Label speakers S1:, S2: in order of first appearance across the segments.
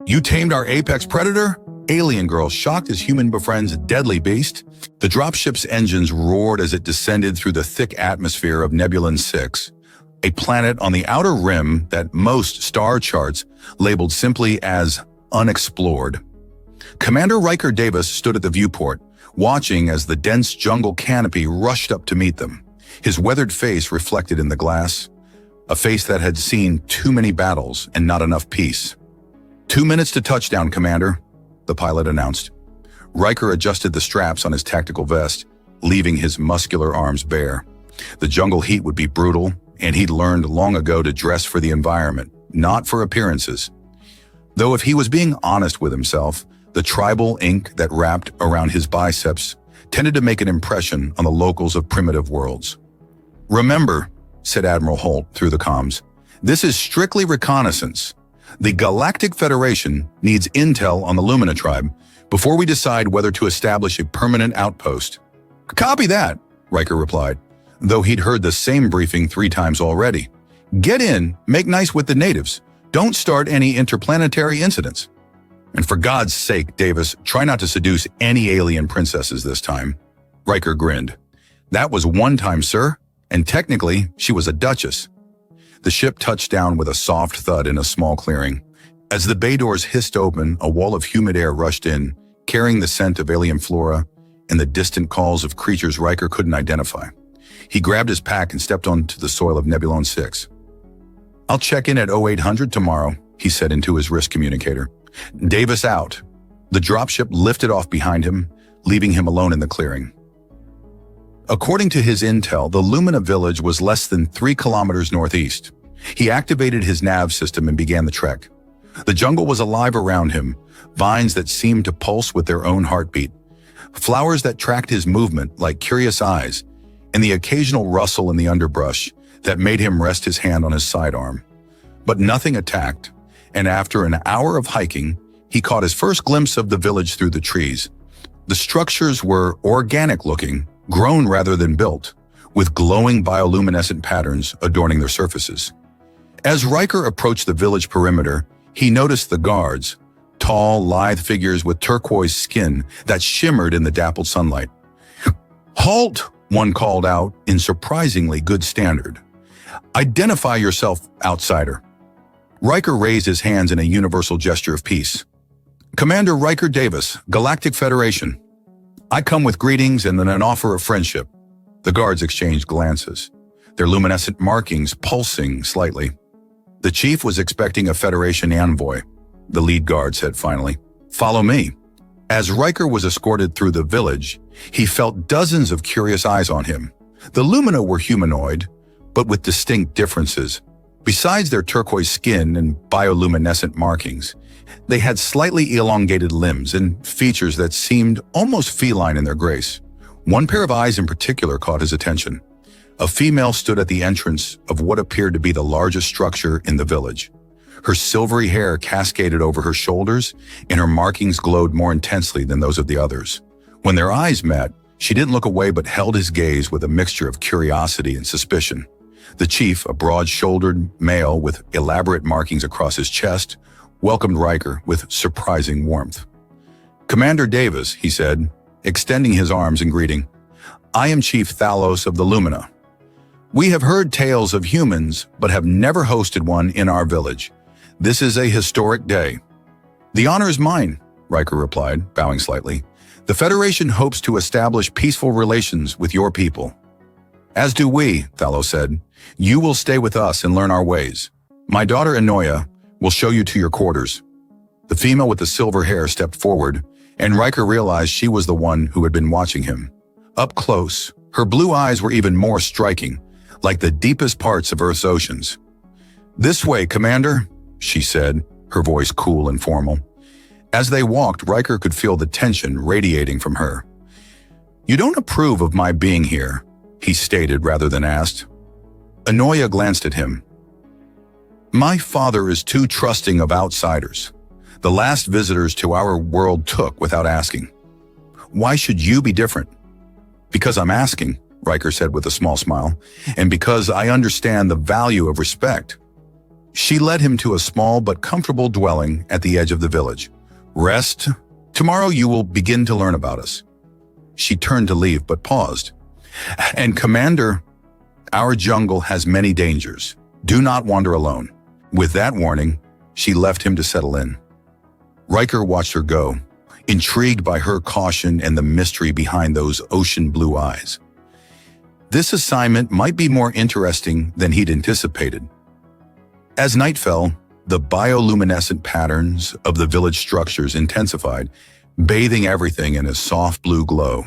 S1: You tamed our apex predator? Alien girl shocked as human befriends a deadly beast. The dropship's engines roared as it descended through the thick atmosphere of Nebulon 6, a planet on the outer rim that most star charts labeled simply as unexplored. Commander Riker Davis stood at the viewport, watching as the dense jungle canopy rushed up to meet them, his weathered face reflected in the glass, a face that had seen too many battles and not enough peace. 2 minutes to touchdown, Commander, the pilot announced. Riker adjusted the straps on his tactical vest, leaving his muscular arms bare. The jungle heat would be brutal, and he'd learned long ago to dress for the environment, not for appearances. Though if he was being honest with himself, the tribal ink that wrapped around his biceps tended to make an impression on the locals of primitive worlds. "Remember," said Admiral Holt through the comms, "this is strictly reconnaissance. The Galactic Federation needs intel on the Lumina tribe before we decide whether to establish a permanent outpost." "Copy that," Riker replied, though he'd heard the same briefing 3 times already. "Get in, make nice with the natives. Don't start any interplanetary incidents. And for God's sake, Davis, try not to seduce any alien princesses this time." Riker grinned. "That was one time, sir, and technically she was a duchess." The ship touched down with a soft thud in a small clearing. As the bay doors hissed open, a wall of humid air rushed in, carrying the scent of alien flora and the distant calls of creatures Riker couldn't identify. He grabbed his pack and stepped onto the soil of Nebulon 6. "I'll check in at 0800 tomorrow," he said into his wrist communicator. "Davis out." The dropship lifted off behind him, leaving him alone in the clearing. According to his intel, the Lumina village was less than 3 kilometers northeast. He activated his nav system and began the trek. The jungle was alive around him, vines that seemed to pulse with their own heartbeat, flowers that tracked his movement like curious eyes, and the occasional rustle in the underbrush that made him rest his hand on his sidearm. But nothing attacked, and after an hour of hiking, he caught his first glimpse of the village through the trees. The structures were organic-looking, grown rather than built, with glowing bioluminescent patterns adorning their surfaces. As Riker approached the village perimeter, he noticed the guards, tall, lithe figures with turquoise skin that shimmered in the dappled sunlight. "Halt!" one called out in surprisingly good standard. "Identify yourself, outsider." Riker raised his hands in a universal gesture of peace. "Commander Riker Davis, Galactic Federation. I come with greetings and then an offer of friendship." The guards exchanged glances, their luminescent markings pulsing slightly. "The chief was expecting a Federation envoy," the lead guard said finally. "Follow me." As Riker was escorted through the village, he felt dozens of curious eyes on him. The Lumina were humanoid, but with distinct differences. Besides their turquoise skin and bioluminescent markings, they had slightly elongated limbs and features that seemed almost feline in their grace. One pair of eyes in particular caught his attention. A female stood at the entrance of what appeared to be the largest structure in the village. Her silvery hair cascaded over her shoulders, and her markings glowed more intensely than those of the others. When their eyes met, she didn't look away but held his gaze with a mixture of curiosity and suspicion. The chief, a broad-shouldered male with elaborate markings across his chest, welcomed Riker with surprising warmth. "Commander Davis," he said, extending his arms in greeting. "I am Chief Thalos of the Lumina. We have heard tales of humans, but have never hosted one in our village. This is a historic day." "The honor is mine," Riker replied, bowing slightly. "The Federation hopes to establish peaceful relations with your people." "As do we," Thalos said. "You will stay with us and learn our ways. My daughter Anoya will show you to your quarters." The female with the silver hair stepped forward, and Riker realized she was the one who had been watching him. Up close, her blue eyes were even more striking, like the deepest parts of Earth's oceans. "This way, Commander," she said, her voice cool and formal. As they walked, Riker could feel the tension radiating from her. "You don't approve of my being here," he stated rather than asked. Anoya glanced at him. "My father is too trusting of outsiders. The last visitors to our world took without asking. Why should you be different?" "Because I'm asking," Riker said with a small smile, "and because I understand the value of respect." She led him to a small but comfortable dwelling at the edge of the village. "Rest. Tomorrow you will begin to learn about us." She turned to leave but paused. "And Commander, our jungle has many dangers. Do not wander alone." With that warning, she left him to settle in. Riker watched her go, intrigued by her caution and the mystery behind those ocean blue eyes. This assignment might be more interesting than he'd anticipated. As night fell, the bioluminescent patterns of the village structures intensified, bathing everything in a soft blue glow.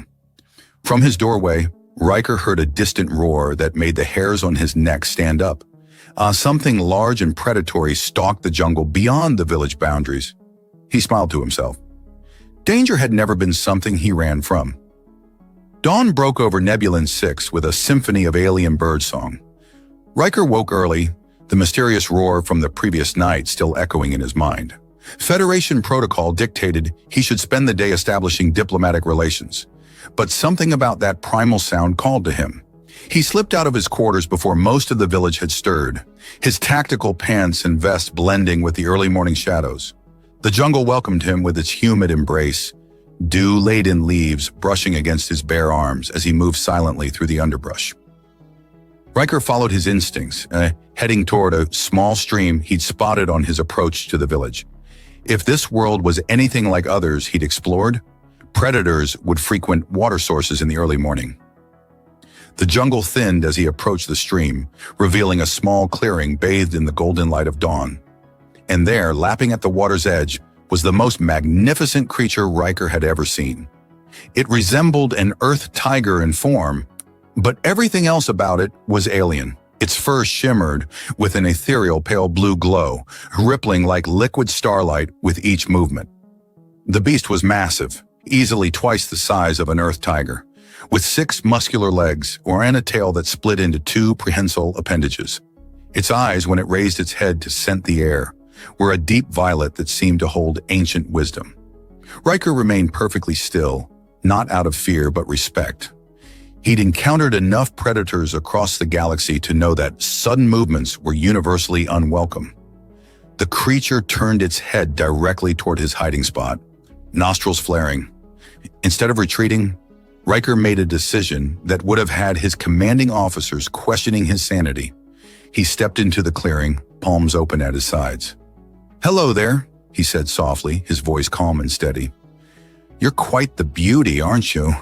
S1: From his doorway, Riker heard a distant roar that made the hairs on his neck stand up. Something large and predatory stalked the jungle beyond the village boundaries. He smiled to himself. Danger had never been something he ran from. Dawn broke over Nebulon 6 with a symphony of alien birdsong. Riker woke early, the mysterious roar from the previous night still echoing in his mind. Federation protocol dictated he should spend the day establishing diplomatic relations. But something about that primal sound called to him. He slipped out of his quarters before most of the village had stirred, his tactical pants and vest blending with the early morning shadows. The jungle welcomed him with its humid embrace, dew-laden leaves brushing against his bare arms as he moved silently through the underbrush. Riker followed his instincts, heading toward a small stream he'd spotted on his approach to the village. If this world was anything like others he'd explored, predators would frequent water sources in the early morning. The jungle thinned as he approached the stream, revealing a small clearing bathed in the golden light of dawn. And there, lapping at the water's edge, was the most magnificent creature Riker had ever seen. It resembled an earth tiger in form, but everything else about it was alien. Its fur shimmered with an ethereal pale blue glow, rippling like liquid starlight with each movement. The beast was massive, easily twice the size of an earth tiger, with 6 muscular legs and a tail that split into 2 prehensile appendages. Its eyes, when it raised its head to scent the air, were a deep violet that seemed to hold ancient wisdom. Riker remained perfectly still, not out of fear but respect. He'd encountered enough predators across the galaxy to know that sudden movements were universally unwelcome. The creature turned its head directly toward his hiding spot, nostrils flaring. Instead of retreating, Riker made a decision that would have had his commanding officers questioning his sanity. He stepped into the clearing, palms open at his sides. "Hello there," he said softly, his voice calm and steady. "You're quite the beauty, aren't you?"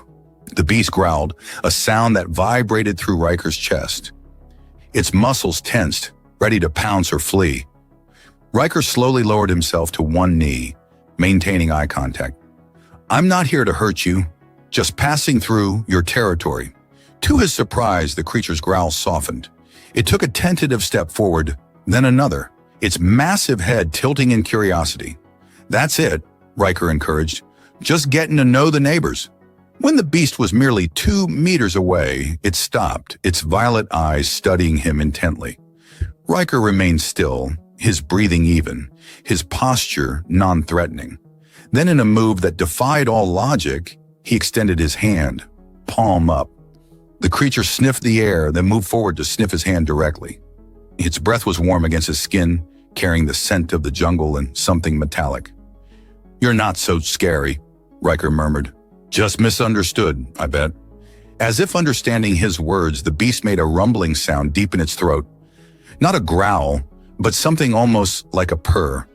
S1: The beast growled, a sound that vibrated through Riker's chest. Its muscles tensed, ready to pounce or flee. Riker slowly lowered himself to one knee, maintaining eye contact. "I'm not here to hurt you, just passing through your territory." To his surprise, the creature's growl softened. It took a tentative step forward, then another, its massive head tilting in curiosity. "That's it," Riker encouraged. "Just getting to know the neighbors." When the beast was merely 2 meters away, it stopped, its violet eyes studying him intently. Riker remained still, his breathing even, his posture non-threatening. Then in a move that defied all logic, he extended his hand, palm up. The creature sniffed the air, then moved forward to sniff his hand directly. Its breath was warm against his skin, carrying the scent of the jungle and something metallic. "You're not so scary," Riker murmured. "Just misunderstood, I bet." As if understanding his words, the beast made a rumbling sound deep in its throat. Not a growl, but something almost like a purr.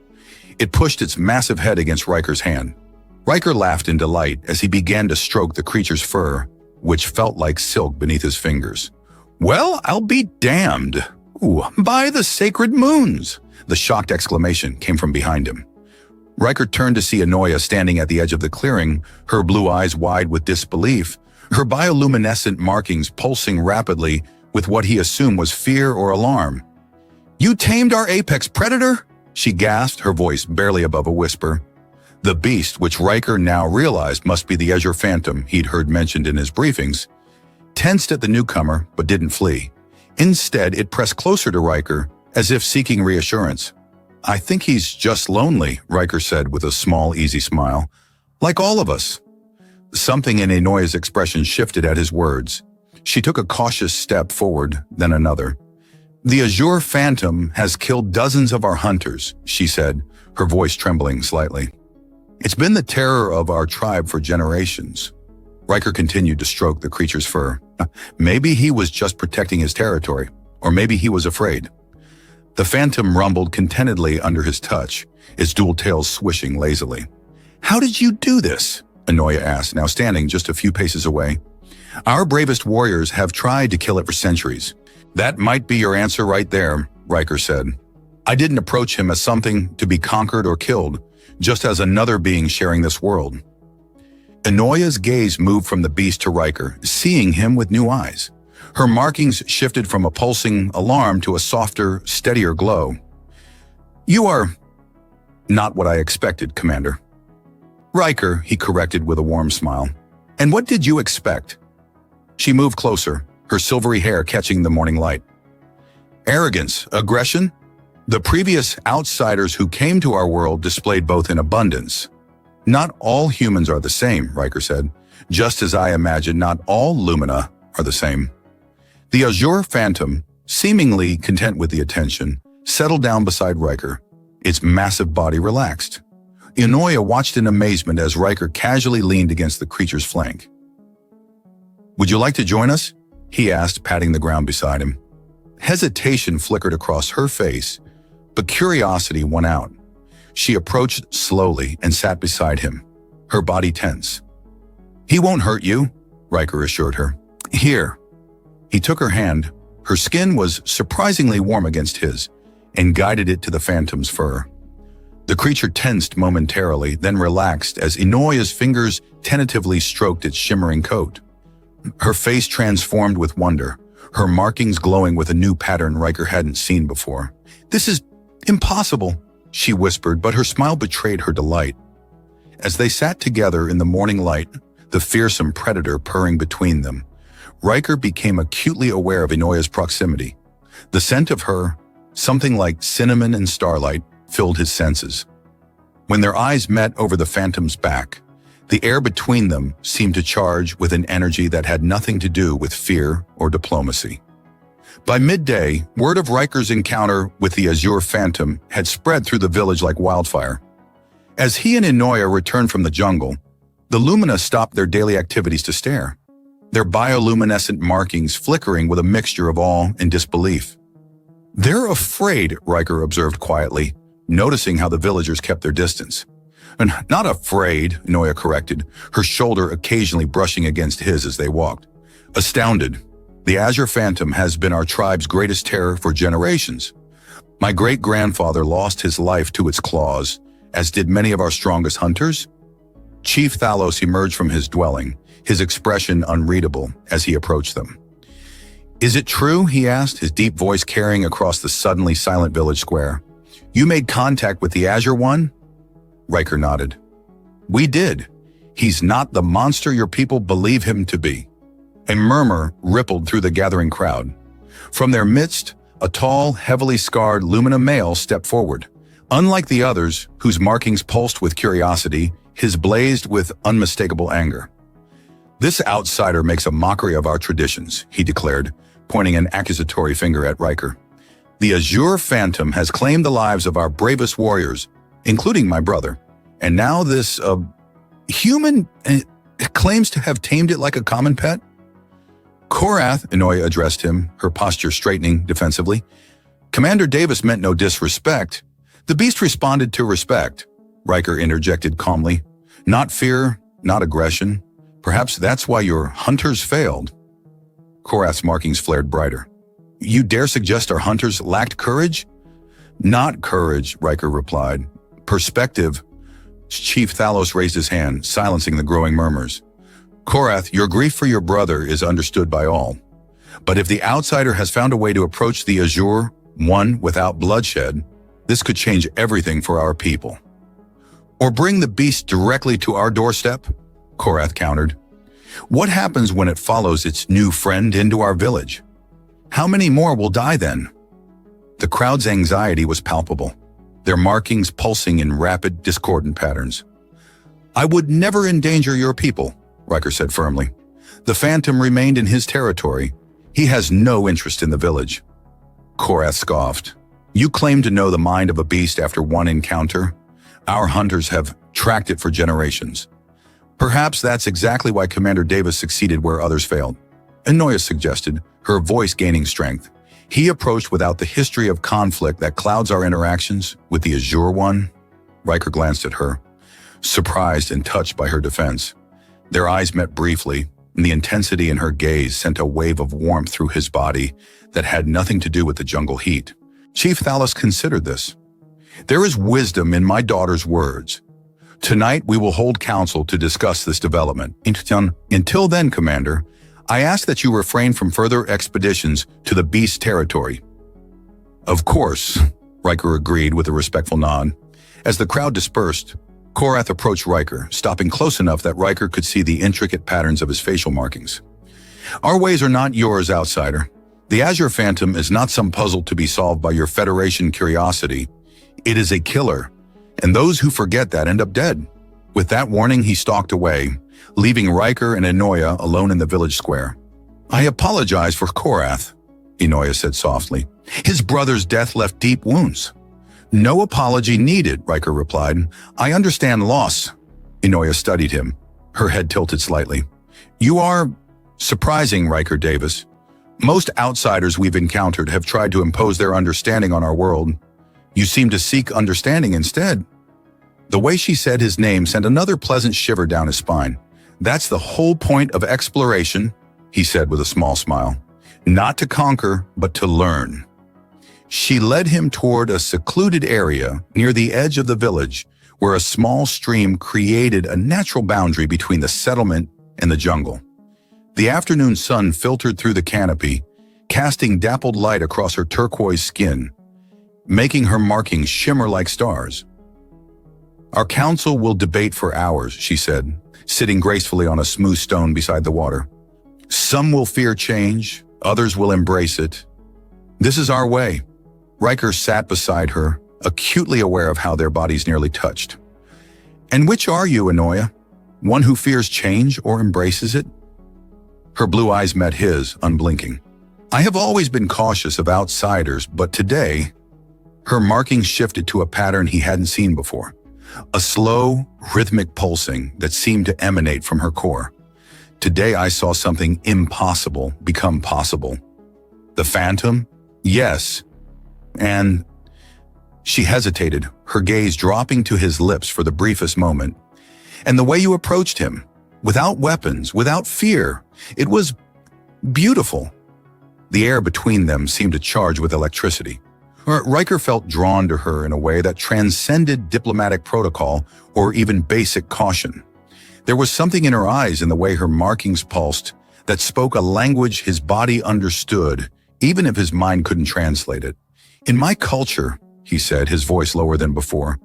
S1: It pushed its massive head against Riker's hand. Riker laughed in delight as he began to stroke the creature's fur, which felt like silk beneath his fingers. "Well, I'll be damned. Ooh, by the sacred moons!" The shocked exclamation came from behind him. Riker turned to see Anoya standing at the edge of the clearing, her blue eyes wide with disbelief, her bioluminescent markings pulsing rapidly with what he assumed was fear or alarm. "You tamed our apex predator?" she gasped, her voice barely above a whisper. The beast, which Riker now realized must be the Azure Phantom he'd heard mentioned in his briefings, tensed at the newcomer but didn't flee. Instead, it pressed closer to Riker, as if seeking reassurance. "I think he's just lonely," Riker said with a small, easy smile. "Like all of us." Something in Anoya's expression shifted at his words. She took a cautious step forward, then another. The Azure Phantom has killed dozens of our hunters, she said, her voice trembling slightly. It's been the terror of our tribe for generations. Riker continued to stroke the creature's fur. Maybe he was just protecting his territory, or maybe he was afraid. The Phantom rumbled contentedly under his touch, its dual tails swishing lazily. How did you do this? Anoya asked, now standing just a few paces away. Our bravest warriors have tried to kill it for centuries. That might be your answer right there, Riker said. I didn't approach him as something to be conquered or killed, just as another being sharing this world. Anoya's gaze moved from the beast to Riker, seeing him with new eyes. Her markings shifted from a pulsing alarm to a softer, steadier glow. You are not what I expected, Commander. Riker, he corrected with a warm smile. And what did you expect? She moved closer, her silvery hair catching the morning light. Arrogance, aggression? The previous outsiders who came to our world displayed both in abundance. Not all humans are the same, Riker said, just as I imagine not all Lumina are the same. The Azure Phantom, seemingly content with the attention, settled down beside Riker, its massive body relaxed. Anoya watched in amazement as Riker casually leaned against the creature's flank. Would you like to join us? He asked, patting the ground beside him. Hesitation flickered across her face, but curiosity won out. She approached slowly and sat beside him, her body tense. He won't hurt you, Riker assured her. Here. He took her hand. Her skin was surprisingly warm against his, and guided it to the Phantom's fur. The creature tensed momentarily, then relaxed as Anoya's fingers tentatively stroked its shimmering coat. Her face transformed with wonder, her markings glowing with a new pattern Riker hadn't seen before. This is impossible, she whispered, but her smile betrayed her delight. As they sat together in the morning light, the fearsome predator purring between them, Riker became acutely aware of Anoya's proximity. The scent of her, something like cinnamon and starlight, filled his senses. When their eyes met over the Phantom's back, the air between them seemed to charge with an energy that had nothing to do with fear or diplomacy. By midday, word of Riker's encounter with the Azure Phantom had spread through the village like wildfire. As he and Anoya returned from the jungle, the Lumina stopped their daily activities to stare, their bioluminescent markings flickering with a mixture of awe and disbelief. They're afraid, Riker observed quietly, noticing how the villagers kept their distance. And not afraid, Anoya corrected, her shoulder occasionally brushing against his as they walked. Astounded. The Azure Phantom has been our tribe's greatest terror for generations. My great-grandfather lost his life to its claws, as did many of our strongest hunters. Chief Thalos emerged from his dwelling, his expression unreadable as he approached them. Is it true, he asked, his deep voice carrying across the suddenly silent village square. You made contact with the Azure One? Riker nodded. We did. He's not the monster your people believe him to be. A murmur rippled through the gathering crowd. From their midst, a tall, heavily scarred Lumina male stepped forward. Unlike the others, whose markings pulsed with curiosity, his blazed with unmistakable anger. This outsider makes a mockery of our traditions, he declared, pointing an accusatory finger at Riker. The Azure Phantom has claimed the lives of our bravest warriors, including my brother, and now this, human claims to have tamed it like a common pet? Korath, Anoya addressed him, her posture straightening defensively. Commander Davis meant no disrespect. The beast responded to respect, Riker interjected calmly. Not fear, not aggression. Perhaps that's why your hunters failed. Korath's markings flared brighter. You dare suggest our hunters lacked courage? Not courage, Riker replied. Perspective. Chief Thalos raised his hand, silencing the growing murmurs. Korath, your grief for your brother is understood by all. But if the outsider has found a way to approach the Azure One without bloodshed, this could change everything for our people. Or bring the beast directly to our doorstep? Korath countered. What happens when it follows its new friend into our village? How many more will die then? The crowd's anxiety was palpable, their markings pulsing in rapid, discordant patterns. I would never endanger your people, Riker said firmly. The Phantom remained in his territory. He has no interest in the village. Korath scoffed. You claim to know the mind of a beast after one encounter? Our hunters have tracked it for generations. Perhaps that's exactly why Commander Davis succeeded where others failed. Enoya suggested, her voice gaining strength. He approached without the history of conflict that clouds our interactions with the Azure One. Riker glanced at her, surprised and touched by her defense. Their eyes met briefly, and the intensity in her gaze sent a wave of warmth through his body that had nothing to do with the jungle heat. Chief Thalos considered this. There is wisdom in my daughter's words. Tonight we will hold council to discuss this development. Until then, Commander, I ask that you refrain from further expeditions to the beast territory. Of course, Riker agreed with a respectful nod. As the crowd dispersed, Korath approached Riker, stopping close enough that Riker could see the intricate patterns of his facial markings. Our ways are not yours, outsider. The Azure Phantom is not some puzzle to be solved by your Federation curiosity. It is a killer, and those who forget that end up dead. With that warning, he stalked away, leaving Riker and Enoya alone in the village square. I apologize for Korath, Enoya said softly. His brother's death left deep wounds. No apology needed, Riker replied. I understand loss. Enoya studied him, her head tilted slightly. You are surprising, Riker Davis. Most outsiders we've encountered have tried to impose their understanding on our world. You seem to seek understanding instead. The way she said his name sent another pleasant shiver down his spine. That's the whole point of exploration, he said with a small smile. Not to conquer, but to learn. She led him toward a secluded area near the edge of the village, where a small stream created a natural boundary between the settlement and the jungle. The afternoon sun filtered through the canopy, casting dappled light across her turquoise skin, making her markings shimmer like stars. Our council will debate for hours, she said, sitting gracefully on a smooth stone beside the water. Some will fear change, others will embrace it. This is our way. Riker sat beside her, acutely aware of how their bodies nearly touched. And which are you, Enoya? One who fears change or embraces it? Her blue eyes met his, unblinking. I have always been cautious of outsiders, but today, her markings shifted to a pattern he hadn't seen before. A slow, rhythmic pulsing that seemed to emanate from her core. Today I saw something impossible become possible. The Phantom? Yes. And she hesitated, her gaze dropping to his lips for the briefest moment. And the way you approached him, without weapons, without fear, it was beautiful. The air between them seemed to charge with electricity. Riker felt drawn to her in a way that transcended diplomatic protocol or even basic caution. There was something in her eyes and the way her markings pulsed that spoke a language his body understood, even if his mind couldn't translate it. In my culture, he said, his voice lower than before,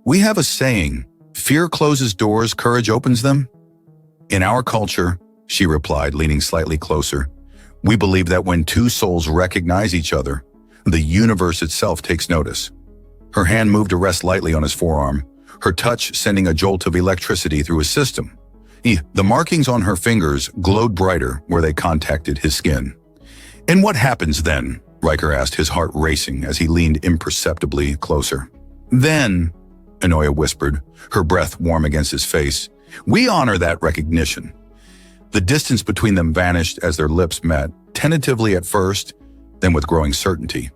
S1: we have a saying, fear closes doors, courage opens them. In our culture, she replied, leaning slightly closer, we believe that when two souls recognize each other, the universe itself takes notice. Her hand moved to rest lightly on his forearm, her touch sending a jolt of electricity through his system. The markings on her fingers glowed brighter where they contacted his skin. And what happens then? Riker asked, his heart racing as he leaned imperceptibly closer. Then, Enoya whispered, her breath warm against his face, we honor that recognition. The distance between them vanished as their lips met, tentatively at first, then with growing certainty.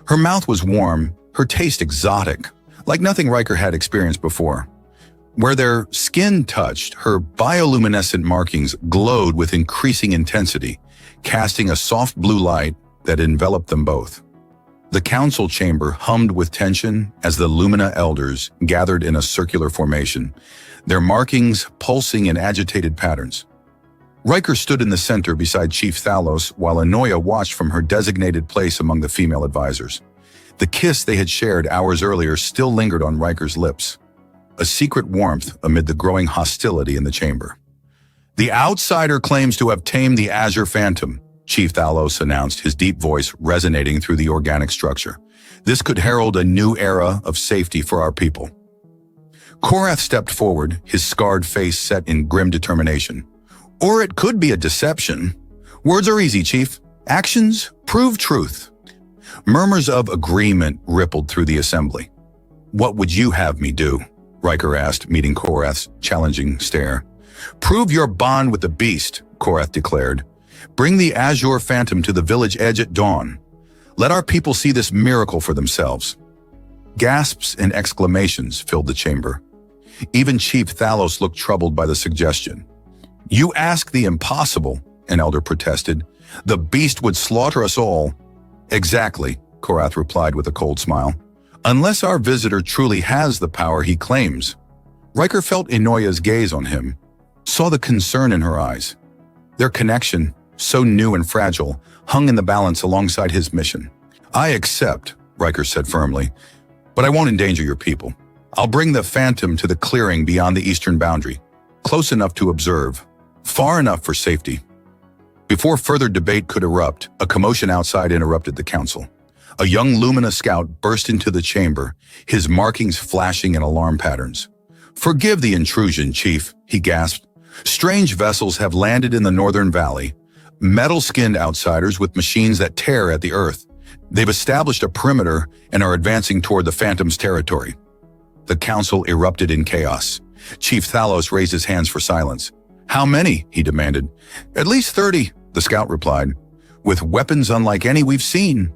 S1: Her mouth was warm, her taste exotic, like nothing Riker had experienced before. Where their skin touched, her bioluminescent markings glowed with increasing intensity, casting a soft blue light that enveloped them both. The council chamber hummed with tension as the Lumina elders gathered in a circular formation, their markings pulsing in agitated patterns. Riker stood in the center beside Chief Thalos while Enoya watched from her designated place among the female advisors. The kiss they had shared hours earlier still lingered on Riker's lips, a secret warmth amid the growing hostility in the chamber. The outsider claims to have tamed the Azure Phantom, Chief Thalos announced, his deep voice resonating through the organic structure. This could herald a new era of safety for our people. Korath stepped forward, his scarred face set in grim determination. Or it could be a deception. Words are easy, Chief. Actions prove truth. Murmurs of agreement rippled through the assembly. "What would you have me do?" Riker asked, meeting Korath's challenging stare. "Prove your bond with the beast," Korath declared. "Bring the Azure Phantom to the village edge at dawn. Let our people see this miracle for themselves." Gasps and exclamations filled the chamber. Even Chief Thalos looked troubled by the suggestion. "You ask the impossible," an elder protested. "The beast would slaughter us all." "Exactly," Korath replied with a cold smile. "Unless our visitor truly has the power he claims." Riker felt Enoya's gaze on him, saw the concern in her eyes. Their connection, so new and fragile, hung in the balance alongside his mission. "I accept," Riker said firmly, "but I won't endanger your people. I'll bring the Phantom to the clearing beyond the eastern boundary, close enough to observe, far enough for safety." Before further debate could erupt, a commotion outside interrupted the council. A young Lumina scout burst into the chamber, his markings flashing in alarm patterns. "Forgive the intrusion, Chief," he gasped. "Strange vessels have landed in the Northern Valley, metal-skinned outsiders with machines that tear at the earth. They've established a perimeter and are advancing toward the Phantom's territory." The council erupted in chaos. Chief Thalos raised his hands for silence. "How many?" he demanded. "At least 30, the scout replied. "With weapons unlike any we've seen."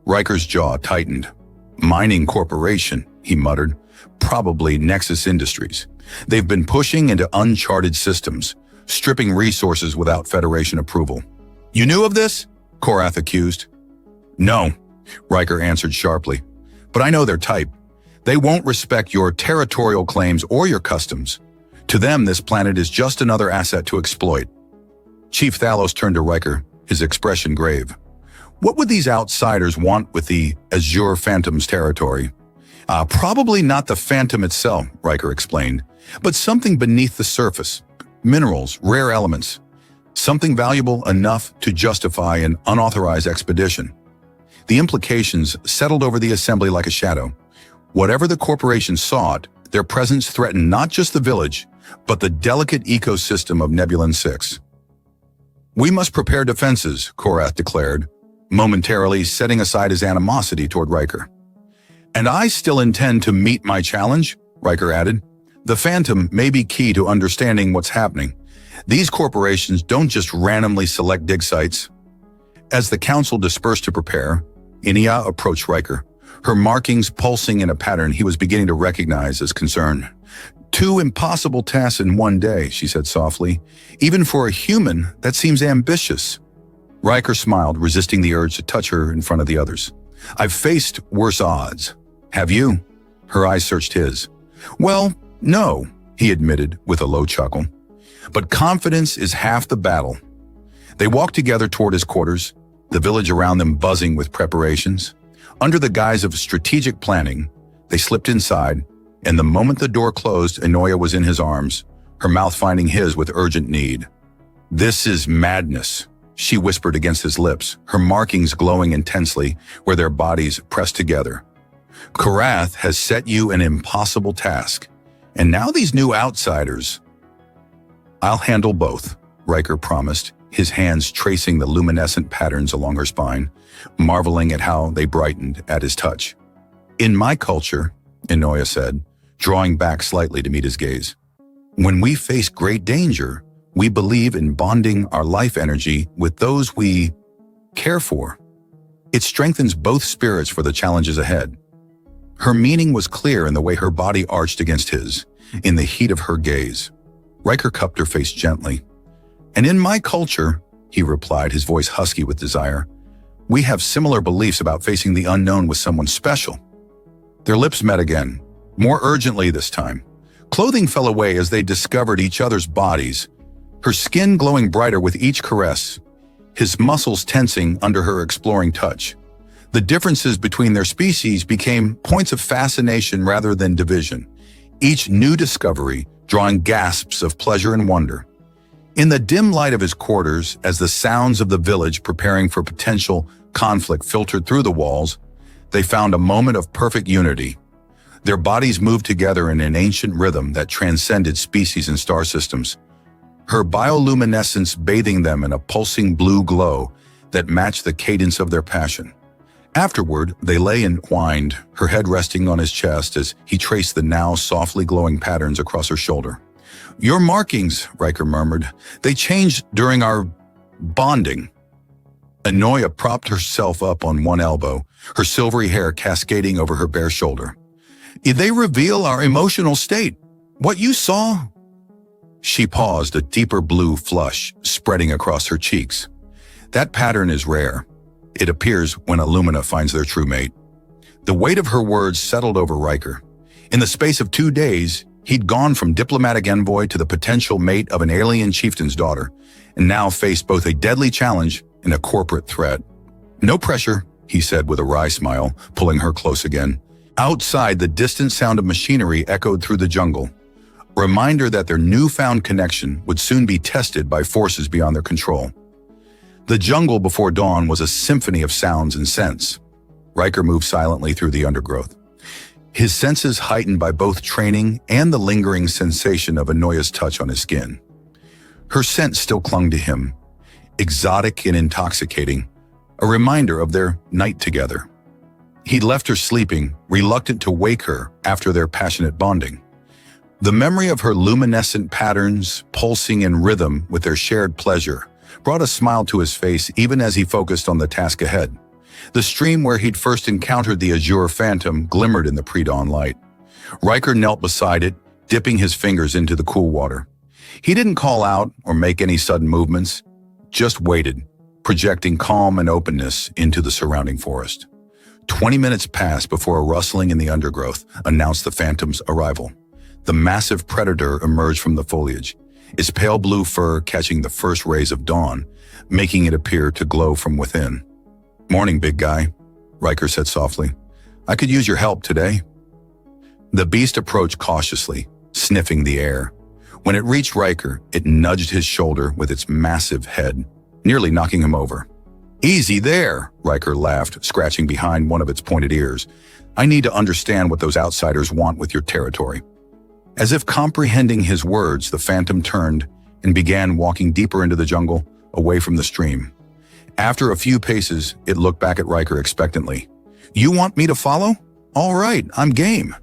S1: Riker's jaw tightened. "Mining Corporation," he muttered. "Probably Nexus Industries. They've been pushing into uncharted systems, stripping resources without Federation approval." "You knew of this?" Korath accused. "No," Riker answered sharply. "But I know their type. They won't respect your territorial claims or your customs. To them, this planet is just another asset to exploit." Chief Thalos turned to Riker, his expression grave. "What would these outsiders want with the Azure Phantom's territory?" Probably not the Phantom itself," Riker explained, "but something beneath the surface. Minerals, rare elements. Something valuable enough to justify an unauthorized expedition." The implications settled over the assembly like a shadow. Whatever the corporation sought, their presence threatened not just the village, but the delicate ecosystem of Nebulon 6. "We must prepare defenses," Korath declared, momentarily setting aside his animosity toward Riker. "And I still intend to meet my challenge," Riker added. "The Phantom may be key to understanding what's happening. These corporations don't just randomly select dig sites." As the council dispersed to prepare, Inia approached Riker, her markings pulsing in a pattern he was beginning to recognize as concern. "Two impossible tasks in one day," she said softly. "Even for a human, that seems ambitious." Riker smiled, resisting the urge to touch her in front of the others. "I've faced worse odds. Have you?" Her eyes searched his. "Well, no," he admitted with a low chuckle. "But confidence is half the battle." They walked together toward his quarters, the village around them buzzing with preparations. Under the guise of strategic planning, they slipped inside, and the moment the door closed, Enoya was in his arms, her mouth finding his with urgent need. "This is madness," she whispered against his lips, her markings glowing intensely where their bodies pressed together. "Korath has set you an impossible task, and now these new outsiders—" "I'll handle both," Riker promised, his hands tracing the luminescent patterns along her spine, marveling at how they brightened at his touch. "In my culture," Enoya said, drawing back slightly to meet his gaze, "when we face great danger, we believe in bonding our life energy with those we care for. It strengthens both spirits for the challenges ahead." Her meaning was clear in the way her body arched against his, in the heat of her gaze. Riker cupped her face gently. "And in my culture," he replied, his voice husky with desire, "we have similar beliefs about facing the unknown with someone special." Their lips met again, more urgently this time. Clothing fell away as they discovered each other's bodies, her skin glowing brighter with each caress, his muscles tensing under her exploring touch. The differences between their species became points of fascination rather than division, each new discovery drawing gasps of pleasure and wonder. In the dim light of his quarters, as the sounds of the village preparing for potential conflict filtered through the walls, they found a moment of perfect unity. Their bodies moved together in an ancient rhythm that transcended species and star systems, her bioluminescence bathing them in a pulsing blue glow that matched the cadence of their passion. Afterward, they lay and whined, her head resting on his chest as he traced the now softly glowing patterns across her shoulder. "Your markings," Riker murmured. "They changed during our bonding." Anoya propped herself up on one elbow, her silvery hair cascading over her bare shoulder. "They reveal our emotional state. What you saw?" She paused, a deeper blue flush spreading across her cheeks. "That pattern is rare. It appears when Illumina finds their true mate." The weight of her words settled over Riker. In the space of 2 days, he'd gone from diplomatic envoy to the potential mate of an alien chieftain's daughter, and now faced both a deadly challenge and a corporate threat. "No pressure," he said with a wry smile, pulling her close again. Outside, the distant sound of machinery echoed through the jungle, a reminder that their newfound connection would soon be tested by forces beyond their control. The jungle before dawn was a symphony of sounds and scents. Riker moved silently through the undergrowth, his senses heightened by both training and the lingering sensation of Anoya's touch on his skin. Her scent still clung to him, exotic and intoxicating, a reminder of their night together. He'd left her sleeping, reluctant to wake her after their passionate bonding. The memory of her luminescent patterns, pulsing in rhythm with their shared pleasure, brought a smile to his face even as he focused on the task ahead. The stream where he'd first encountered the azure phantom glimmered in the pre-dawn light. Riker knelt beside it, dipping his fingers into the cool water. He didn't call out or make any sudden movements, just waited, projecting calm and openness into the surrounding forest. 20 minutes passed before a rustling in the undergrowth announced the phantom's arrival. The massive predator emerged from the foliage, its pale blue fur catching the first rays of dawn, making it appear to glow from within. "Morning, big guy," Riker said softly. "I could use your help today." The beast approached cautiously, sniffing the air. When it reached Riker, it nudged his shoulder with its massive head, nearly knocking him over. "Easy there," Riker laughed, scratching behind one of its pointed ears. "I need to understand what those outsiders want with your territory." As if comprehending his words, the phantom turned and began walking deeper into the jungle, away from the stream. After a few paces, it looked back at Riker expectantly. "You want me to follow? All right, I'm game."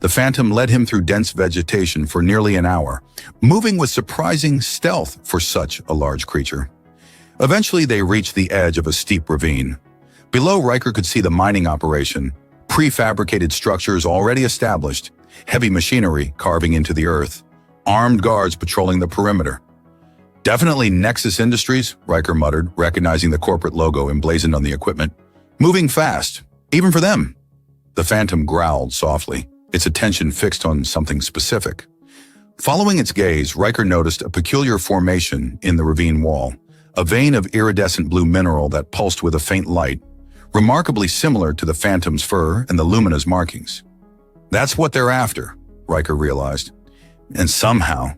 S1: The phantom led him through dense vegetation for nearly an hour, moving with surprising stealth for such a large creature. Eventually, they reached the edge of a steep ravine. Below, Riker could see the mining operation, prefabricated structures already established, heavy machinery carving into the earth, armed guards patrolling the perimeter. "Definitely Nexus Industries," Riker muttered, recognizing the corporate logo emblazoned on the equipment. "Moving fast, even for them." The phantom growled softly, its attention fixed on something specific. Following its gaze, Riker noticed a peculiar formation in the ravine wall, a vein of iridescent blue mineral that pulsed with a faint light, remarkably similar to the phantom's fur and the lumina's markings. "That's what they're after," Riker realized. "And somehow,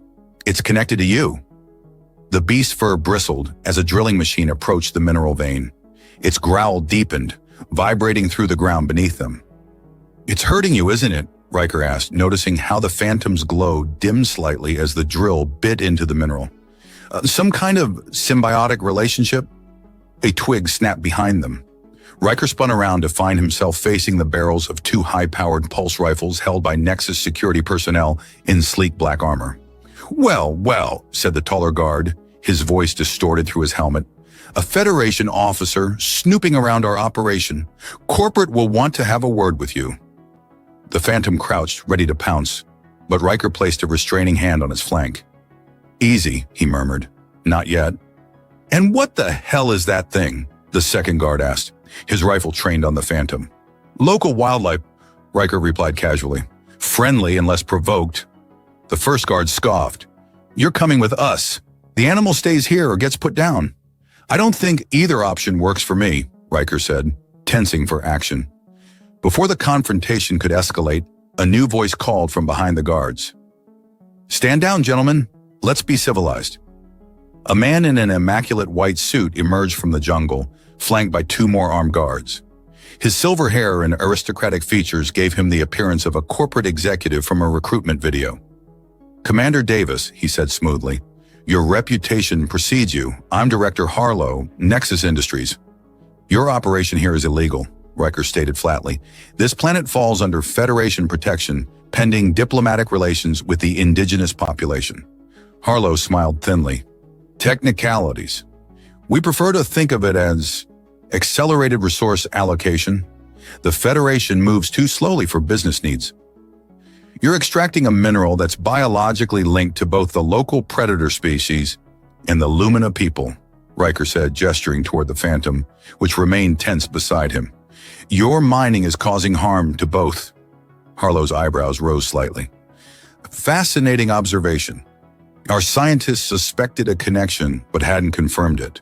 S1: it's connected to you." The beast's fur bristled as a drilling machine approached the mineral vein. Its growl deepened, vibrating through the ground beneath them. "It's hurting you, isn't it?" Riker asked, noticing how the phantom's glow dimmed slightly as the drill bit into the mineral. Some kind of symbiotic relationship?" A twig snapped behind them. Riker spun around to find himself facing the barrels of 2 high-powered pulse rifles held by Nexus security personnel in sleek black armor. "Well, well," said the taller guard, his voice distorted through his helmet. "A Federation officer snooping around our operation. Corporate will want to have a word with you." The phantom crouched, ready to pounce, but Riker placed a restraining hand on his flank. "Easy," he murmured. "Not yet." "And what the hell is that thing?" the second guard asked, his rifle trained on the phantom. "Local wildlife," Riker replied casually. "Friendly unless provoked." The first guard scoffed. "You're coming with us. The animal stays here or gets put down." "I don't think either option works for me," Riker said, tensing for action. Before the confrontation could escalate, a new voice called from behind the guards. "Stand down, gentlemen. Let's be civilized." A man in an immaculate white suit emerged from the jungle, flanked by 2 more armed guards. His silver hair and aristocratic features gave him the appearance of a corporate executive from a recruitment video. "Commander Davis," he said smoothly, "your reputation precedes you. I'm Director Harlow, Nexus Industries. Your operation here is illegal. Riker stated flatly. This planet falls under Federation protection, pending diplomatic relations with the indigenous population. Harlow smiled thinly. Technicalities. We prefer to think of it as accelerated resource allocation. The Federation moves too slowly for business needs. You're extracting a mineral that's biologically linked to both the local predator species and the Lumina people, Riker said, gesturing toward the Phantom, which remained tense beside him. Your mining is causing harm to both. Harlow's eyebrows rose slightly. Fascinating observation. Our scientists suspected a connection, but hadn't confirmed it.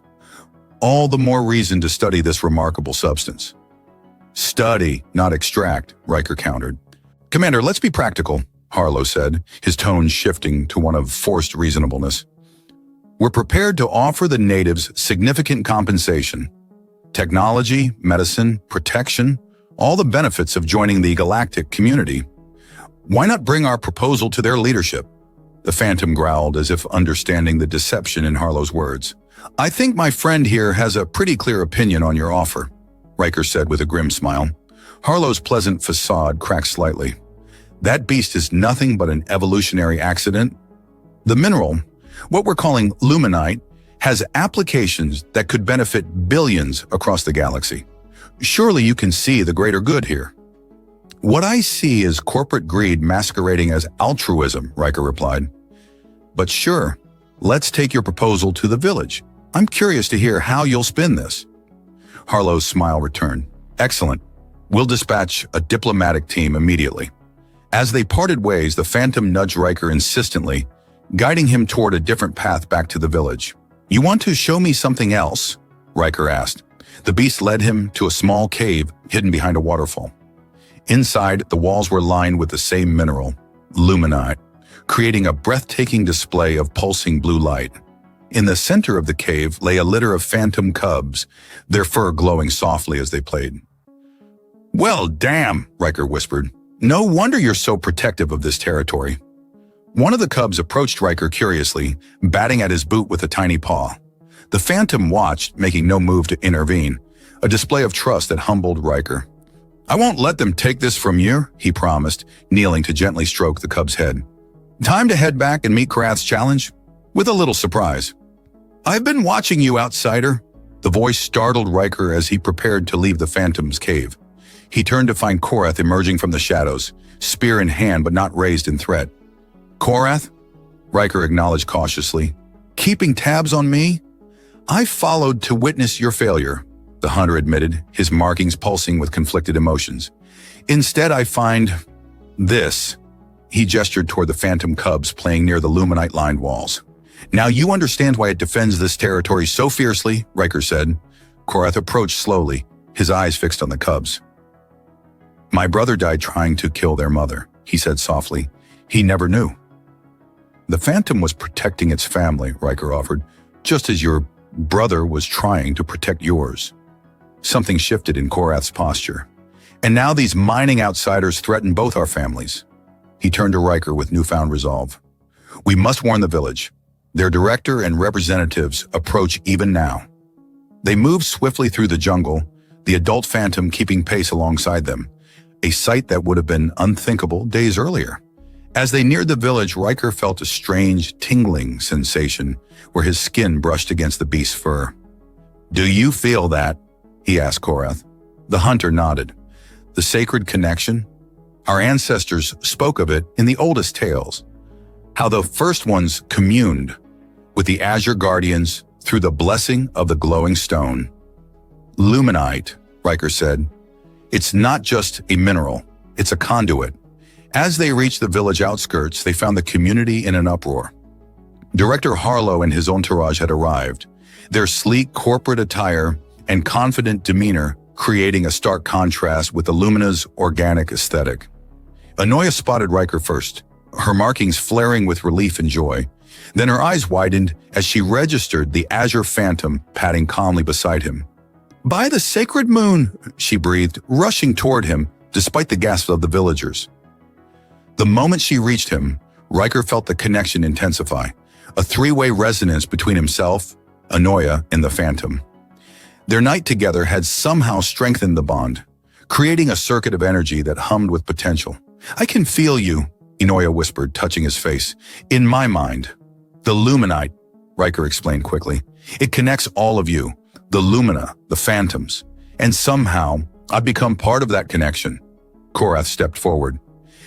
S1: All the more reason to study this remarkable substance. Study, not extract, Riker countered. Commander, let's be practical, Harlow said, his tone shifting to one of forced reasonableness. We're prepared to offer the natives significant compensation. Technology, medicine, protection, all the benefits of joining the galactic community. Why not bring our proposal to their leadership? The Phantom growled as if understanding the deception in Harlow's words. I think my friend here has a pretty clear opinion on your offer, Riker said with a grim smile. Harlow's pleasant facade cracked slightly. That beast is nothing but an evolutionary accident. The mineral, what we're calling luminite, has applications that could benefit billions across the galaxy. Surely you can see the greater good here. What I see is corporate greed masquerading as altruism, Riker replied. But sure, let's take your proposal to the village. I'm curious to hear how you'll spin this. Harlow's smile returned. Excellent. We'll dispatch a diplomatic team immediately. As they parted ways, the Phantom nudged Riker insistently, guiding him toward a different path back to the village. You want to show me something else? Riker asked. The beast led him to a small cave hidden behind a waterfall. Inside, the walls were lined with the same mineral, luminite, creating a breathtaking display of pulsing blue light. In the center of the cave lay a litter of phantom cubs, their fur glowing softly as they played. Well, damn, Riker whispered. No wonder you're so protective of this territory. One of the cubs approached Riker curiously, batting at his boot with a tiny paw. The Phantom watched, making no move to intervene, a display of trust that humbled Riker. I won't let them take this from you, he promised, kneeling to gently stroke the cub's head. Time to head back and meet Karath's challenge? With a little surprise. I've been watching you, outsider. The voice startled Riker as he prepared to leave the Phantom's cave. He turned to find Korath emerging from the shadows, spear in hand but not raised in threat. Korath? Riker acknowledged cautiously. Keeping tabs on me? I followed to witness your failure, the hunter admitted, his markings pulsing with conflicted emotions. Instead, I find this. He gestured toward the Phantom cubs playing near the luminite-lined walls. Now you understand why it defends this territory so fiercely, Riker said. Korath approached slowly, his eyes fixed on the cubs. My brother died trying to kill their mother, he said softly. He never knew. The Phantom was protecting its family, Riker offered, just as your brother was trying to protect yours. Something shifted in Korath's posture. And now these mining outsiders threaten both our families. He turned to Riker with newfound resolve. We must warn the village. Their director and representatives approach even now. They moved swiftly through the jungle, the adult Phantom keeping pace alongside them, a sight that would have been unthinkable days earlier. As they neared the village, Riker felt a strange, tingling sensation where his skin brushed against the beast's fur. Do you feel that? He asked Korath. The hunter nodded. The sacred connection? Our ancestors spoke of it in the oldest tales, how the first ones communed with the Azure Guardians through the blessing of the glowing stone. Luminite, Riker said. It's not just a mineral, it's a conduit. As they reached the village outskirts, they found the community in an uproar. Director Harlow and his entourage had arrived, their sleek corporate attire and confident demeanor creating a stark contrast with Illumina's organic aesthetic. Anoya spotted Riker first, her markings flaring with relief and joy. Then her eyes widened as she registered the Azure Phantom padding calmly beside him. By the sacred moon, she breathed, rushing toward him despite the gasps of the villagers. The moment she reached him, Riker felt the connection intensify, a three-way resonance between himself, Anoya, and the Phantom. Their night together had somehow strengthened the bond, creating a circuit of energy that hummed with potential. "I can feel you," Inoya whispered, touching his face. "In my mind." "The Luminite," Riker explained quickly. "It connects all of you, the Lumina, the Phantoms. And somehow, I've become part of that connection." Korath stepped forward.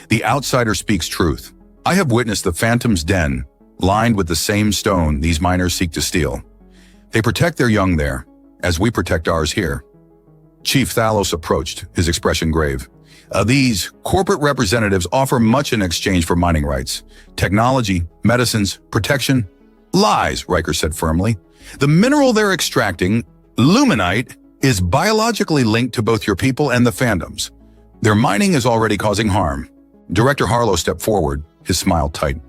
S1: "The outsider speaks truth. I have witnessed the Phantom's den, lined with the same stone these miners seek to steal. They protect their young there, as we protect ours here." Chief Thalos approached, his expression grave. "These corporate representatives offer much in exchange for mining rights. Technology, medicines, protection." "Lies," Riker said firmly. "The mineral they're extracting, Luminite, is biologically linked to both your people and the Phantoms. Their mining is already causing harm." Director Harlow stepped forward, his smile tight.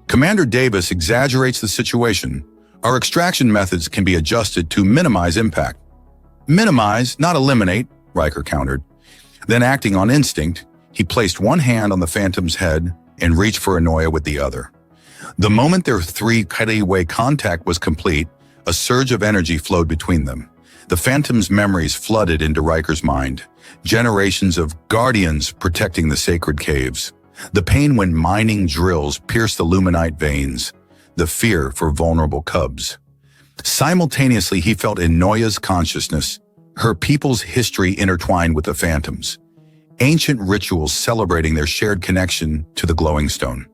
S1: "Commander Davis exaggerates the situation. Our extraction methods can be adjusted to minimize impact." "Minimize, not eliminate," Riker countered. Then, acting on instinct, he placed one hand on the Phantom's head and reached for Inoya with the other. The moment their three-way contact was complete, a surge of energy flowed between them. The Phantom's memories flooded into Riker's mind. Generations of guardians protecting the sacred caves. The pain when mining drills pierced the Luminite veins. The fear for vulnerable cubs. Simultaneously, he felt Inoya's consciousness, her people's history intertwined with the Phantoms. Ancient rituals celebrating their shared connection to the glowing stone.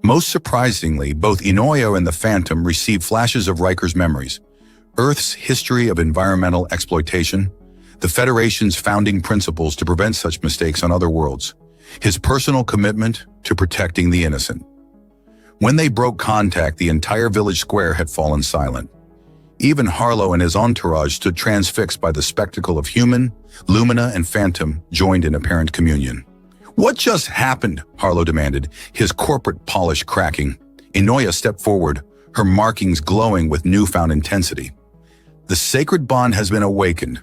S1: Most surprisingly, both Inoya and the Phantom received flashes of Riker's memories. Earth's history of environmental exploitation, the Federation's founding principles to prevent such mistakes on other worlds, his personal commitment to protecting the innocent. When they broke contact, the entire village square had fallen silent. Even Harlow and his entourage stood transfixed by the spectacle of human, Lumina, and Phantom joined in apparent communion. "What just happened?" Harlow demanded, his corporate polish cracking. Inoya stepped forward, her markings glowing with newfound intensity. "The sacred bond has been awakened.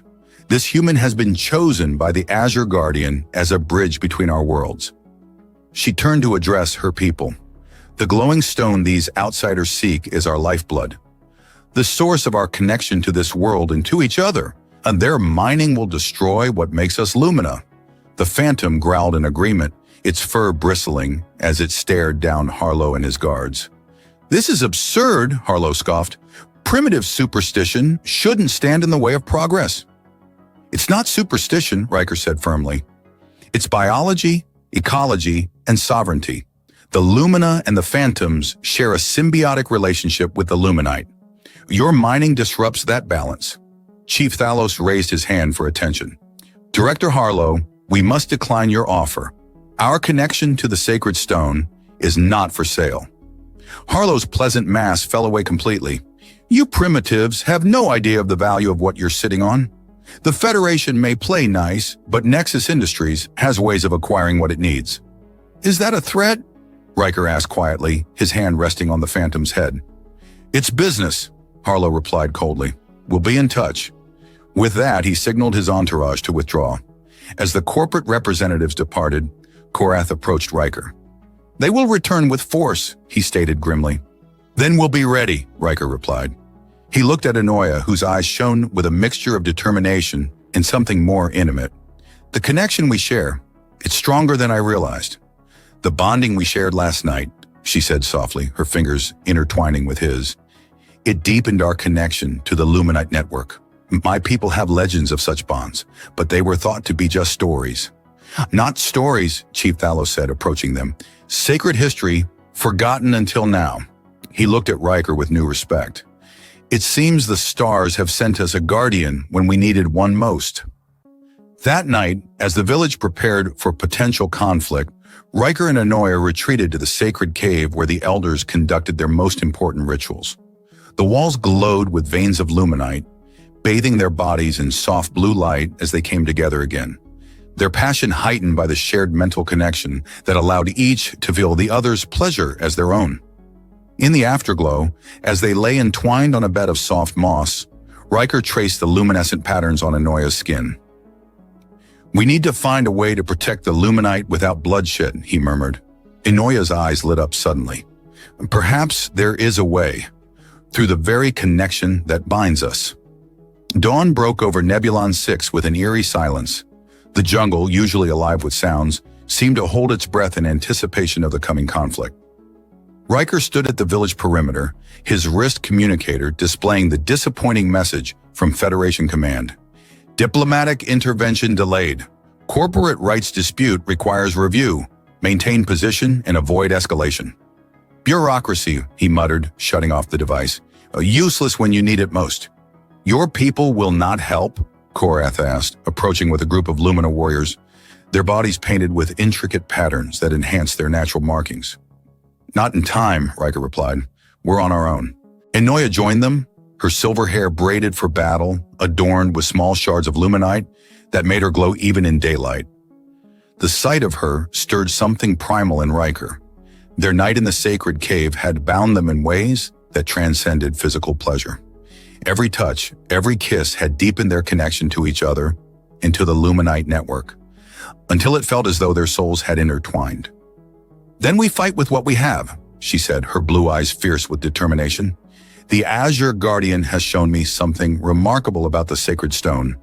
S1: This human has been chosen by the Azure Guardian as a bridge between our worlds." She turned to address her people. "The glowing stone these outsiders seek is our lifeblood, the source of our connection to this world and to each other, and their mining will destroy what makes us Lumina." The Phantom growled in agreement, its fur bristling as it stared down Harlow and his guards. "This is absurd," Harlow scoffed. "Primitive superstition shouldn't stand in the way of progress." "It's not superstition," Riker said firmly. "It's biology, ecology, and sovereignty. The Lumina and the Phantoms share a symbiotic relationship with the Luminite. Your mining disrupts that balance." Chief Thalos raised his hand for attention. "Director Harlow, we must decline your offer. Our connection to the sacred stone is not for sale." Harlow's pleasant mask fell away completely. "You primitives have no idea of the value of what you're sitting on. The Federation may play nice, but Nexus Industries has ways of acquiring what it needs." "Is that a threat?" Riker asked quietly, his hand resting on the Phantom's head. "It's business," Harlow replied coldly. "We'll be in touch." With that, he signaled his entourage to withdraw. As the corporate representatives departed, Korath approached Riker. "They will return with force," he stated grimly. "Then we'll be ready," Riker replied. He looked at Inoya, whose eyes shone with a mixture of determination and something more intimate. "The connection we share, it's stronger than I realized. The bonding we shared last night," she said softly, her fingers intertwining with his. "It deepened our connection to the Luminite network. My people have legends of such bonds, but they were thought to be just stories." "Not stories," Chief Thalos said, approaching them. "Sacred history, forgotten until now." He looked at Riker with new respect. "It seems the stars have sent us a guardian when we needed one most." That night, as the village prepared for potential conflict, Riker and Inoya retreated to the sacred cave where the elders conducted their most important rituals. The walls glowed with veins of Luminite, bathing their bodies in soft blue light as they came together again. Their passion heightened by the shared mental connection that allowed each to feel the other's pleasure as their own. In the afterglow, as they lay entwined on a bed of soft moss, Riker traced the luminescent patterns on Inoya's skin. "We need to find a way to protect the Luminite without bloodshed," he murmured. Inoya's eyes lit up suddenly. "Perhaps there is a way, through the very connection that binds us." Dawn broke over Nebulon 6 with an eerie silence. The jungle, usually alive with sounds, seemed to hold its breath in anticipation of the coming conflict. Riker stood at the village perimeter, his wrist communicator displaying the disappointing message from Federation Command. Diplomatic intervention delayed. Corporate rights dispute requires review. Maintain position and avoid escalation. Bureaucracy, he muttered, shutting off the device. Useless when you need it most. Your people will not help? Korath asked, approaching with a group of Lumina warriors, their bodies painted with intricate patterns that enhanced their natural markings. Not in time, Riker replied. We're on our own. Enoya joined them, her silver hair braided for battle, adorned with small shards of luminite that made her glow even in daylight. The sight of her stirred something primal in Riker. Their night in the sacred cave had bound them in ways that transcended physical pleasure. Every touch, every kiss had deepened their connection to each other and to the luminite network, until it felt as though their souls had intertwined. Then we fight with what we have, she said, her blue eyes fierce with determination. The Azure Guardian has shown me something remarkable about the sacred stone.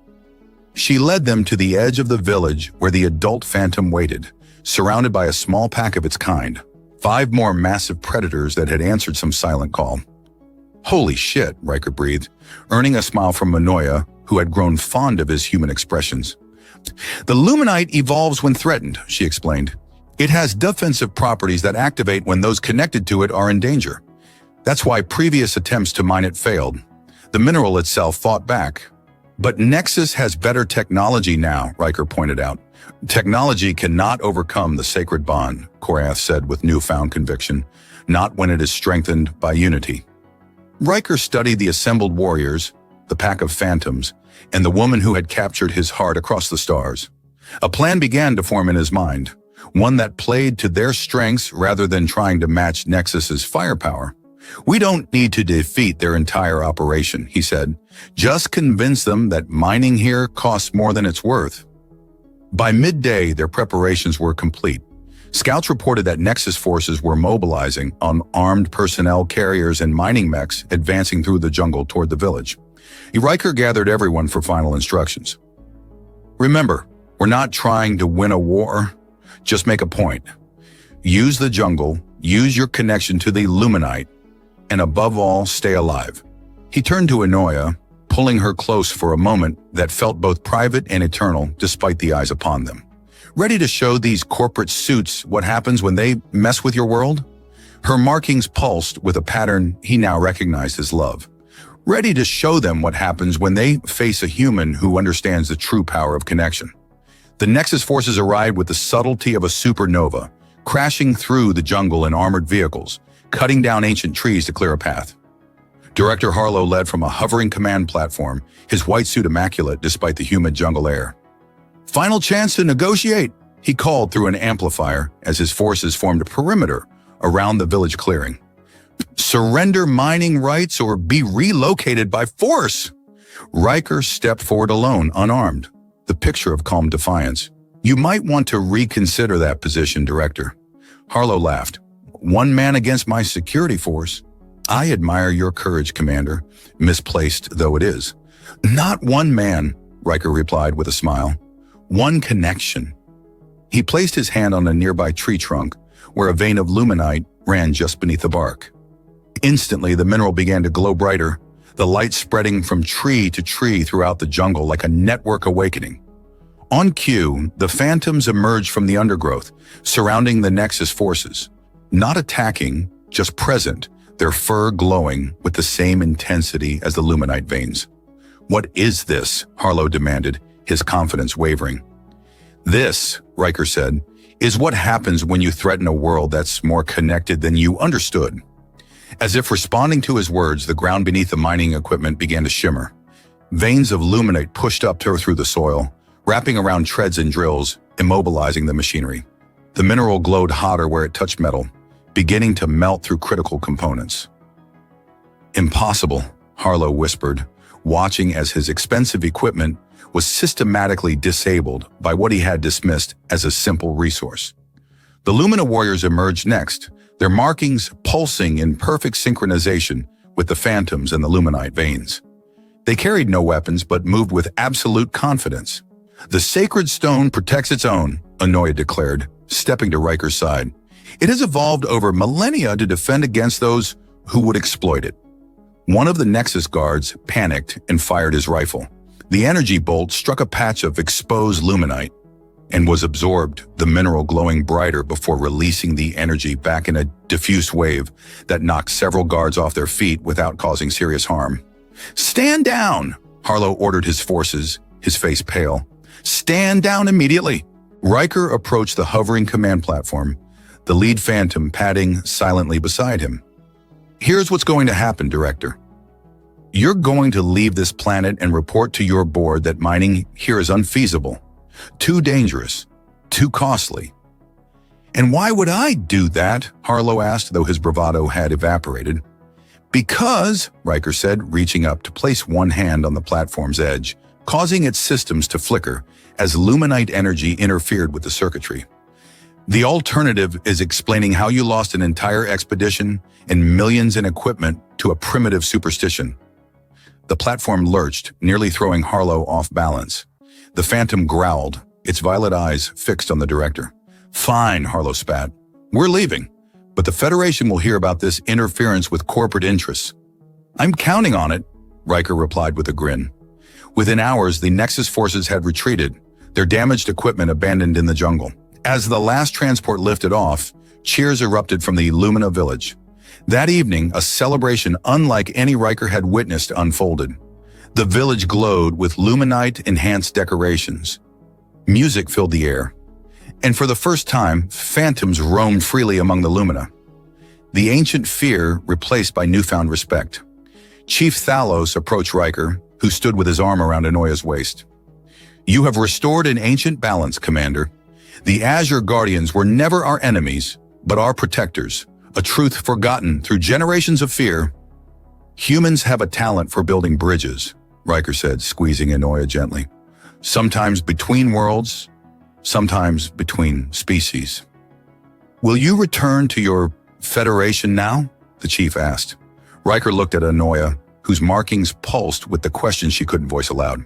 S1: She led them to the edge of the village where the adult phantom waited, surrounded by a small pack of its kind, 5 more massive predators that had answered some silent call. Holy shit, Riker breathed, earning a smile from Enoya, who had grown fond of his human expressions. The luminite evolves when threatened, she explained. It has defensive properties that activate when those connected to it are in danger. That's why previous attempts to mine it failed. The mineral itself fought back. But Nexus has better technology now, Riker pointed out. Technology cannot overcome the sacred bond, Korath said with newfound conviction, not when it is strengthened by unity. Riker studied the assembled warriors, the pack of phantoms, and the woman who had captured his heart across the stars. A plan began to form in his mind, one that played to their strengths rather than trying to match Nexus's firepower. We don't need to defeat their entire operation, he said. Just convince them that mining here costs more than it's worth. By midday, their preparations were complete. Scouts reported that Nexus forces were mobilizing on armed personnel carriers and mining mechs advancing through the jungle toward the village. Riker gathered everyone for final instructions. Remember, we're not trying to win a war. Just make a point. Use the jungle, use your connection to the luminite, and above all, stay alive. He turned to Enoya, pulling her close for a moment that felt both private and eternal despite the eyes upon them. Ready to show these corporate suits what happens when they mess with your world? Her markings pulsed with a pattern he now recognized as love. Ready to show them what happens when they face a human who understands the true power of connection. The Nexus forces arrived with the subtlety of a supernova, crashing through the jungle in armored vehicles, cutting down ancient trees to clear a path. Director Harlow led from a hovering command platform, his white suit immaculate despite the humid jungle air. Final chance to negotiate, he called through an amplifier as his forces formed a perimeter around the village clearing. Surrender mining rights or be relocated by force. Riker stepped forward alone, unarmed, the picture of calm defiance. You might want to reconsider that position, Director. Harlow laughed. One man against my security force. I admire your courage, Commander, misplaced though it is. Not one man, Riker replied with a smile. One connection. He placed his hand on a nearby tree trunk, where a vein of luminite ran just beneath the bark. Instantly, the mineral began to glow brighter, the light spreading from tree to tree throughout the jungle like a network awakening. On cue, the phantoms emerged from the undergrowth, surrounding the Nexus forces. Not attacking, just present, their fur glowing with the same intensity as the luminite veins. What is this? Harlow demanded, his confidence wavering. This, Riker said, is what happens when you threaten a world that's more connected than you understood. As if responding to his words, the ground beneath the mining equipment began to shimmer. Veins of luminite pushed up through the soil, wrapping around treads and drills, immobilizing the machinery. The mineral glowed hotter where it touched metal, beginning to melt through critical components. Impossible, Harlow whispered, watching as his expensive equipment was systematically disabled by what he had dismissed as a simple resource. The Lumina warriors emerged next, their markings pulsing in perfect synchronization with the phantoms and the luminite veins. They carried no weapons but moved with absolute confidence. The sacred stone protects its own, Anoya declared, stepping to Riker's side. It has evolved over millennia to defend against those who would exploit it. One of the Nexus guards panicked and fired his rifle. The energy bolt struck a patch of exposed luminite and was absorbed, the mineral glowing brighter before releasing the energy back in a diffuse wave that knocked several guards off their feet without causing serious harm. "Stand down!" Harlow ordered his forces, his face pale. "Stand down immediately!" Riker approached the hovering command platform, the lead Phantom padding silently beside him. "Here's what's going to happen, Director. You're going to leave this planet and report to your board that mining here is unfeasible, too dangerous, too costly." "And why would I do that?" Harlow asked, though his bravado had evaporated. "Because," Riker said, reaching up to place one hand on the platform's edge, causing its systems to flicker as luminite energy interfered with the circuitry. "The alternative is explaining how you lost an entire expedition and millions in equipment to a primitive superstition." The platform lurched, nearly throwing Harlow off balance. The Phantom growled, its violet eyes fixed on the Director. "Fine," Harlow spat. "We're leaving, but the Federation will hear about this interference with corporate interests." "I'm counting on it," Riker replied with a grin. Within hours, the Nexus forces had retreated, their damaged equipment abandoned in the jungle. As the last transport lifted off, cheers erupted from the Lumina village. That evening, a celebration unlike any Riker had witnessed unfolded. The village glowed with luminite-enhanced decorations. Music filled the air, and for the first time, phantoms roamed freely among the Lumina. The ancient fear replaced by newfound respect. Chief Thalos approached Riker, who stood with his arm around Anoya's waist. "You have restored an ancient balance, Commander. The Azure Guardians were never our enemies, but our protectors, a truth forgotten through generations of fear." "Humans have a talent for building bridges," Riker said, squeezing Anoya gently. "Sometimes between worlds, sometimes between species." "Will you return to your Federation now?" the Chief asked. Riker looked at Anoya, whose markings pulsed with the question she couldn't voice aloud.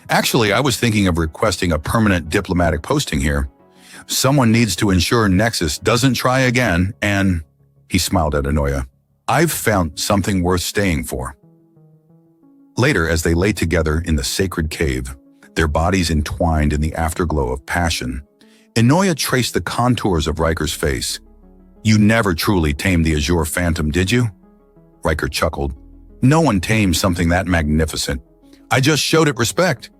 S1: "Actually, I was thinking of requesting a permanent diplomatic posting here. Someone needs to ensure Nexus doesn't try again, and..." He smiled at Anoya. "I've found something worth staying for." Later, as they lay together in the sacred cave, their bodies entwined in the afterglow of passion, Anoya traced the contours of Riker's face. "You never truly tamed the Azure Phantom, did you?" Riker chuckled. "No one tames something that magnificent. I just showed it respect."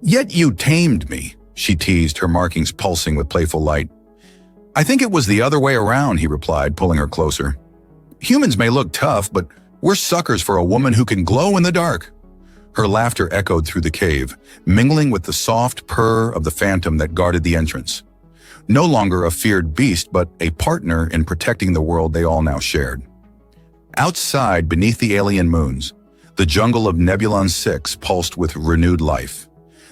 S1: "Yet you tamed me," she teased, her markings pulsing with playful light. "I think it was the other way around," he replied, pulling her closer. "Humans may look tough, but we're suckers for a woman who can glow in the dark." Her laughter echoed through the cave, mingling with the soft purr of the Phantom that guarded the entrance. No longer a feared beast, but a partner in protecting the world they all now shared. Outside, beneath the alien moons, the jungle of Nebulon 6 pulsed with renewed life.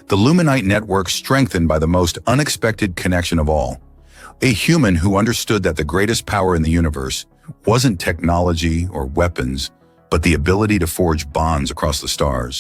S1: The Luminite network strengthened by the most unexpected connection of all. A human who understood that the greatest power in the universe wasn't technology or weapons, but the ability to forge bonds across the stars.